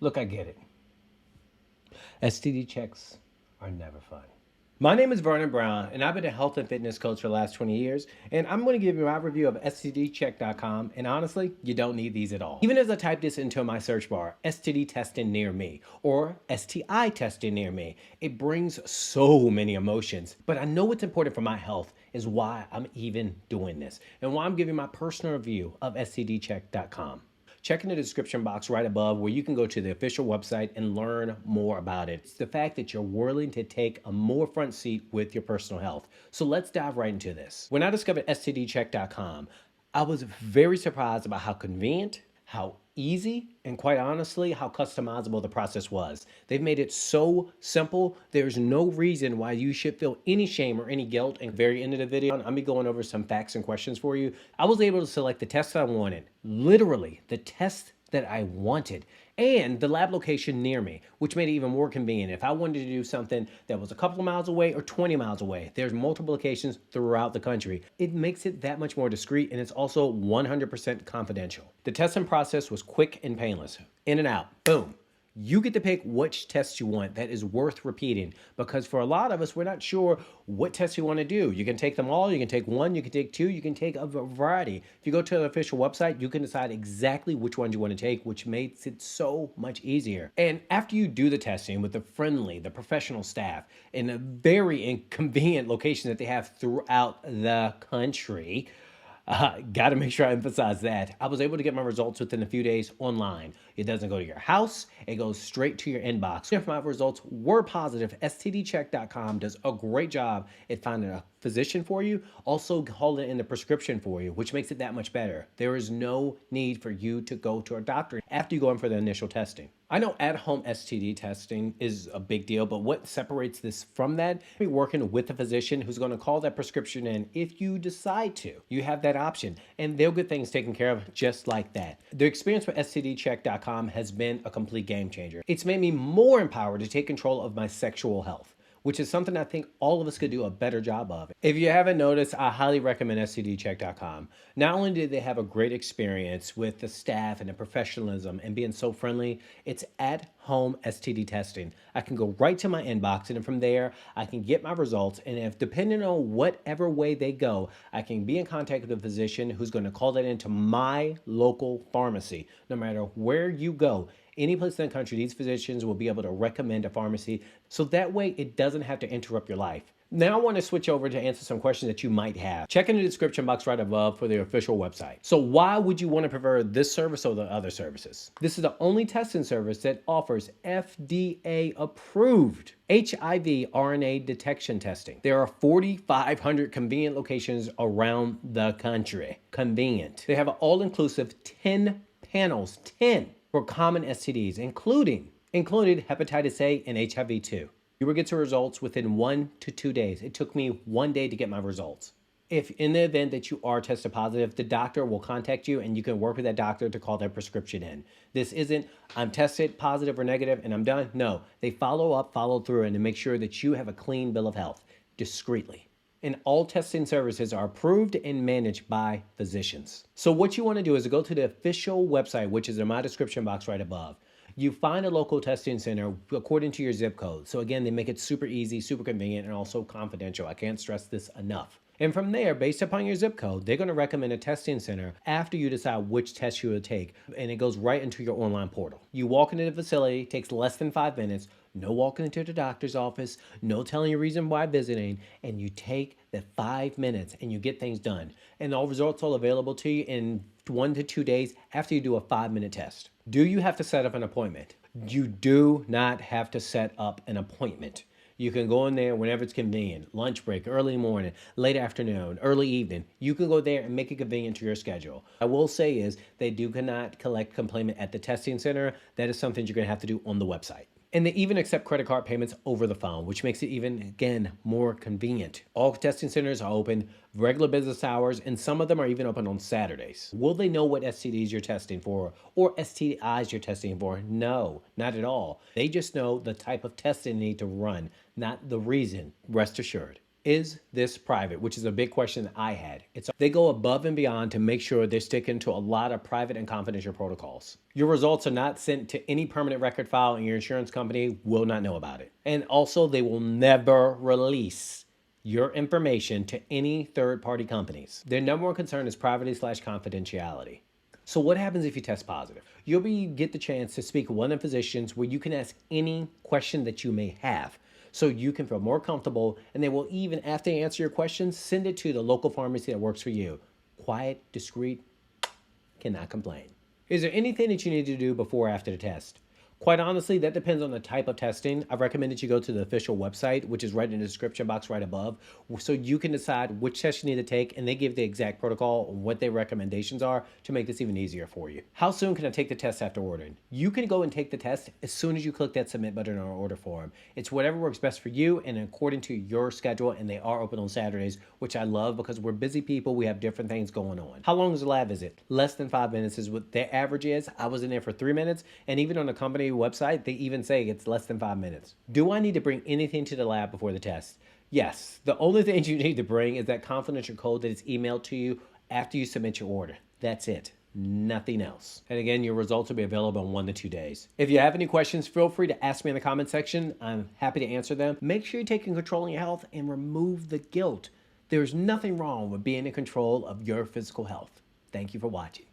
Look, I get it. STD checks are never fun. My name is Vernon Brown, and I've been a health and fitness coach for the last 20 years. And I'm going to give you my review of STDcheck.com. And honestly, you don't need these at all. Even as I type this into my search bar, STD testing near me or STI testing near me, it brings so many emotions. But I know what's important for my health is why I'm even doing this and why I'm giving my personal review of STDcheck.com. Check in the description box right above where you can go to the official website and learn more about it. It's the fact that you're willing to take a more front seat with your personal health. So let's dive right into this. When I discovered stdcheck.com, I was very surprised about how convenient, how easy, and quite honestly, how customizable the process was. They've made it so simple, there's no reason why you should feel any shame or any guilt. And at the very end of the video, I'm gonna be going over some facts and questions for you. I was able to select the test that I wanted, literally the test that I wanted, and the lab location near me, which made it even more convenient. If I wanted to do something that was a couple of miles away or 20 miles away, there's multiple locations throughout the country. It makes it that much more discreet, and it's also 100% confidential. The testing process was quick and painless. In and out, boom. You get to pick which test you want that is worth repeating, because for a lot of us, we're not sure what test you want to do. You can take them all, you can take one, you can take two, you can take a variety. If you go to the official website, you can decide exactly which ones you want to take, which makes it so much easier. And after you do the testing with the professional staff in a very inconvenient location that they have throughout the country, got to make sure I emphasize that. I was able to get my results within a few days online. It doesn't go to your house. It goes straight to your inbox. If my results were positive, stdcheck.com does a great job at finding a physician for you, also holding in the prescription for you, which makes it that much better. There is no need for you to go to a doctor after you go in for the initial testing. I know at-home STD testing is a big deal, but what separates this from that? Be working with a physician who's going to call that prescription in if you decide to. You have that option, and they'll get things taken care of just like that. The experience with STDcheck.com has been a complete game changer. It's made me more empowered to take control of my sexual health, which is something I think all of us could do a better job of. If you haven't noticed, I highly recommend stdcheck.com. Not only did they have a great experience with the staff and the professionalism and being so friendly, it's at-home STD testing. I can go right to my inbox, and then from there, I can get my results. And if depending on whatever way they go, I can be in contact with a physician who's going to call that into my local pharmacy. No matter where you go, any place in the country, these physicians will be able to recommend a pharmacy, so that way it doesn't have to interrupt your life. Now I want to switch over to answer some questions that you might have. Check in the description box right above for the official website. So why would you want to prefer this service over the other services? This is the only testing service that offers FDA approved HIV RNA detection testing. There are 4,500 convenient locations around the country. Convenient. They have an all-inclusive 10 panels, 10 for common STDs, included hepatitis A and HIV-2. You will get your results within 1 to 2 days. It took me 1 day to get my results. If in the event that you are tested positive, the doctor will contact you and you can work with that doctor to call their prescription in. This isn't, I'm tested positive or negative and I'm done. No, they follow up, follow through, and to make sure that you have a clean bill of health discreetly. And all testing services are approved and managed by physicians. So what you want to do is to go to the official website, which is in my description box right above. You find a local testing center according to your zip code. So again, they make it super easy, super convenient, and also confidential. I can't stress this enough. And from there, based upon your zip code, they're going to recommend a testing center after you decide which test you will take. And it goes right into your online portal. You walk into the facility, it takes less than 5 minutes, no walking into the doctor's office, no telling your reason why visiting, and you take the 5 minutes and you get things done. And all results are available to you in 1 to 2 days after you do a 5-minute test. Do you have to set up an appointment? You do not have to set up an appointment. You can go in there whenever it's convenient. Lunch break, early morning, late afternoon, early evening. You can go there and make it convenient to your schedule. I will say is they cannot collect complaint at the testing center. That is something you're going to have to do on the website. And they even accept credit card payments over the phone, which makes it even, again, more convenient. All testing centers are open regular business hours, and some of them are even open on Saturdays. Will they know what STDs you're testing for or STIs you're testing for? No, not at all. They just know the type of test they need to run, not the reason. Rest assured. Is this private? Which is a big question that I had. They go above and beyond to make sure they're sticking to a lot of private and confidential protocols. Your results are not sent to any permanent record file, and your insurance company will not know about it. And also, they will never release your information to any third-party companies. Their number one concern is privacy/confidentiality. So what happens if you test positive? You'll get the chance to speak with one of the physicians where you can ask any question that you may have, so you can feel more comfortable, and they will even, after they answer your questions, send it to the local pharmacy that works for you. Quiet, discreet, cannot complain. Is there anything that you need to do before or after the test? Quite honestly, that depends on the type of testing. I recommend that you go to the official website, which is right in the description box right above, so you can decide which test you need to take, and they give the exact protocol and what their recommendations are to make this even easier for you. How soon can I take the test after ordering? You can go and take the test as soon as you click that submit button on our order form. It's whatever works best for you and according to your schedule, and they are open on Saturdays, which I love because we're busy people. We have different things going on. How long is the lab visit? Less than 5 minutes is what their average is. I was in there for 3 minutes, and even on the company website, they even say it's less than 5 minutes. Do I need to bring anything to the lab before the test? Yes. The only thing you need to bring is that confidential code that is emailed to you after you submit your order. That's it. Nothing else. And again, your results will be available in 1 to 2 days. If you have any questions, feel free to ask me in the comment section. I'm happy to answer them. Make sure you're taking control of your health and remove the guilt. There's nothing wrong with being in control of your physical health. Thank you for watching.